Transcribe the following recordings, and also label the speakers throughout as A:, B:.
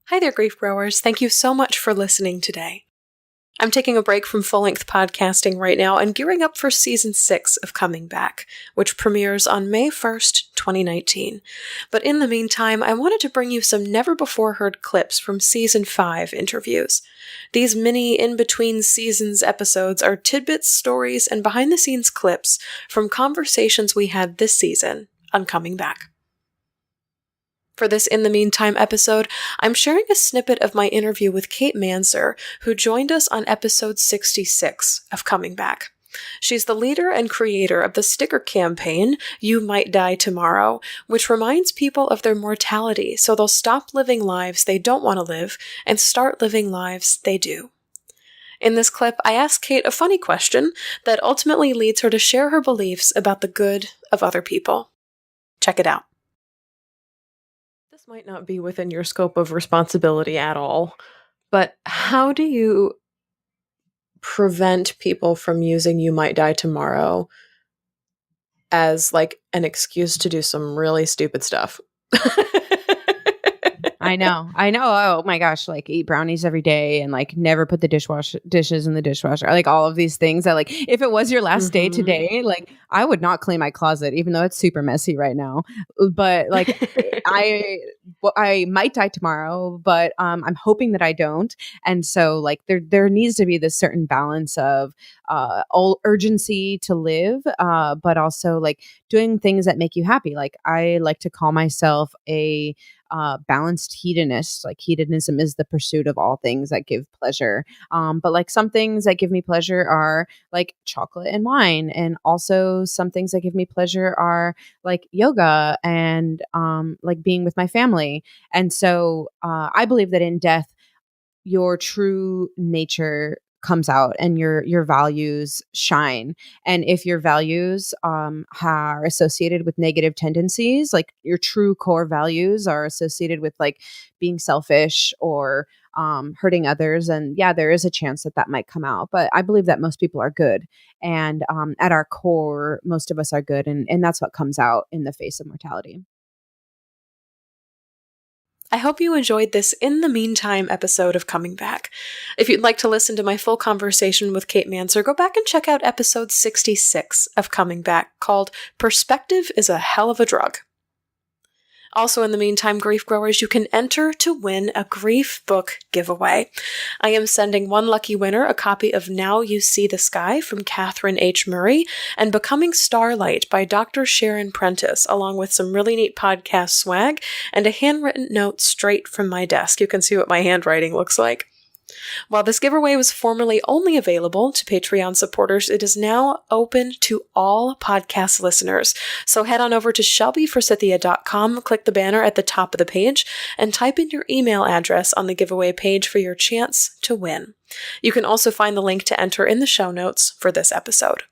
A: Hi there, grief growers. Thank you so much for listening today. I'm taking a break from full-length podcasting right now and gearing up for Season 6 of Coming Back, which premieres on May 1st, 2019. But in the meantime, I wanted to bring you some never-before-heard clips from Season 5 interviews. These mini in-between seasons episodes are tidbits, stories, and behind-the-scenes clips from conversations we had this season on Coming Back. For this In the Meantime episode, I'm sharing a snippet of my interview with Kate Manser, who joined us on episode 66 of Coming Back. She's the leader and creator of the sticker campaign, You Might Die Tomorrow, which reminds people of their mortality so they'll stop living lives they don't want to live and start living lives they do. In this clip, I ask Kate a funny question that ultimately leads her to share her beliefs about the good of other people. Check it out. This might not be within your scope of responsibility at all, but how do you prevent people from using You Might Die Tomorrow as like an excuse to do some really stupid stuff?
B: I know. Oh my gosh, like eat brownies every day and like never put the dishes in the dishwasher. Like all of these things that like if it was your last day today, like I would not clean my closet, even though it's super messy right now. But like I might die tomorrow, but I'm hoping that I don't. And so like there needs to be this certain balance of urgency to live, but also like doing things that make you happy. Like I like to call myself a balanced hedonist. Like hedonism is the pursuit of all things that give pleasure. But like some things that give me pleasure are like chocolate and wine. And also some things that give me pleasure are like yoga and like being with my family. And so I believe that in death, your true nature comes out and your values shine. And if your values are associated with negative tendencies, like your true core values are associated with like being selfish or hurting others, and yeah, there is a chance that that might come out. But I believe that most people are good, and at our core, most of us are good, and that's what comes out in the face of mortality.
A: I hope you enjoyed this In the Meantime episode of Coming Back. If you'd like to listen to my full conversation with Kate Manser, go back and check out episode 66 of Coming Back, called Perspective is a Hell of a Drug. Also, in the meantime, grief growers, you can enter to win a grief book giveaway. I am sending one lucky winner a copy of Now You See the Sky from Catherine H. Murray and Becoming Starlight by Dr. Sharon Prentice, along with some really neat podcast swag and a handwritten note straight from my desk. You can see what my handwriting looks like. While this giveaway was formerly only available to Patreon supporters, it is now open to all podcast listeners. So head on over to shelbyforsythia.com, click the banner at the top of the page, and type in your email address on the giveaway page for your chance to win. You can also find the link to enter in the show notes for this episode.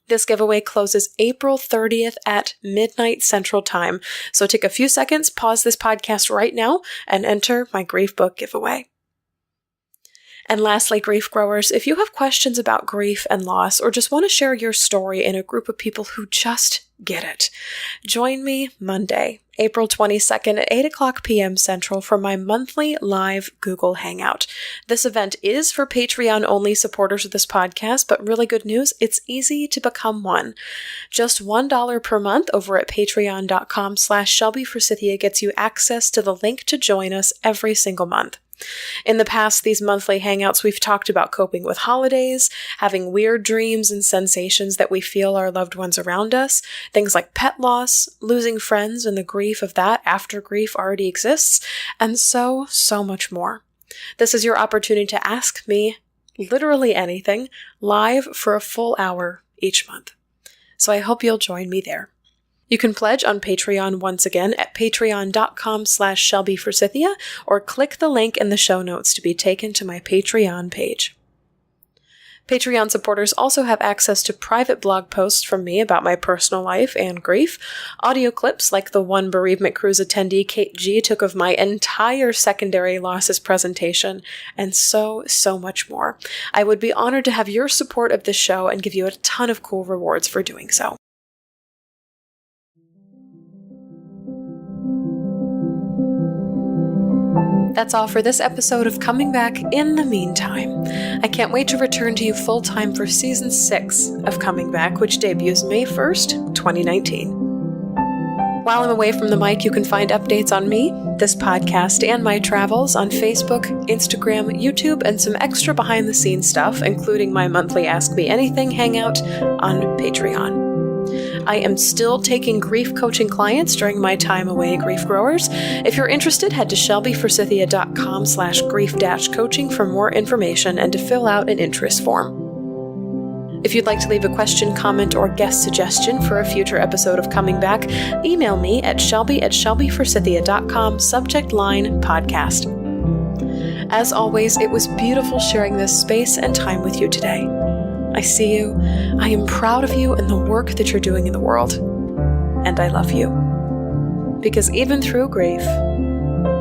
A: This giveaway closes April 30th at midnight Central Time. So take a few seconds, pause this podcast right now, and enter my grief book giveaway. And lastly, grief growers, if you have questions about grief and loss or just want to share your story in a group of people who just get it, join me Monday, April 22nd at 8 o'clock p.m. Central for my monthly live Google Hangout. This event is for Patreon-only supporters of this podcast, but really good news, it's easy to become one. Just $1 per month over at patreon.com/ShelbyForsythia gets you access to the link to join us every single month. In the past, these monthly hangouts, we've talked about coping with holidays, having weird dreams and sensations that we feel our loved ones around us, things like pet loss, losing friends and the grief of that after grief already exists, and so much more. This is your opportunity to ask me literally anything live for a full hour each month. So I hope you'll join me there. You can pledge on Patreon once again at patreon.com/ShelbyForsythia or click the link in the show notes to be taken to my Patreon page. Patreon supporters also have access to private blog posts from me about my personal life and grief, audio clips like the one bereavement cruise attendee Kate G took of my entire secondary losses presentation, and so much more. I would be honored to have your support of this show and give you a ton of cool rewards for doing so. That's all for this episode of Coming Back in the Meantime. I can't wait to return to you full-time for Season 6 of Coming Back, which debuts May 1st, 2019. While I'm away from the mic, you can find updates on me, this podcast, and my travels on Facebook, Instagram, YouTube, and some extra behind-the-scenes stuff, including my monthly Ask Me Anything hangout on Patreon. I am still taking grief coaching clients during my time away at Grief Growers. If you're interested, head to shelbyforsythia.com/grief-coaching for more information and to fill out an interest form. If you'd like to leave a question, comment, or guest suggestion for a future episode of Coming Back, email me at shelby@shelbyforsythia.com, subject line podcast. As always, it was beautiful sharing this space and time with you today. I see you, I am proud of you and the work that you're doing in the world, and I love you. Because even through grief,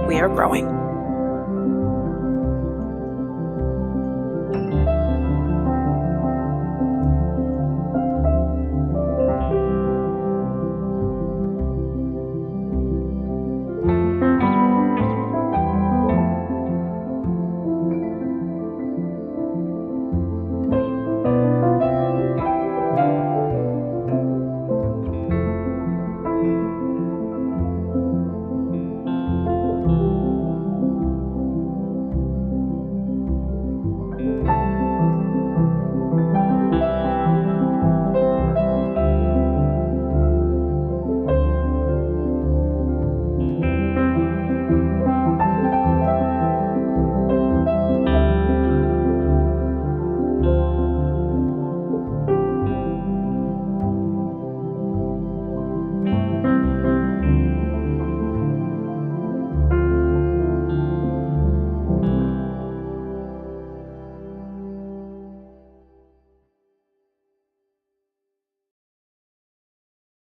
A: we are growing.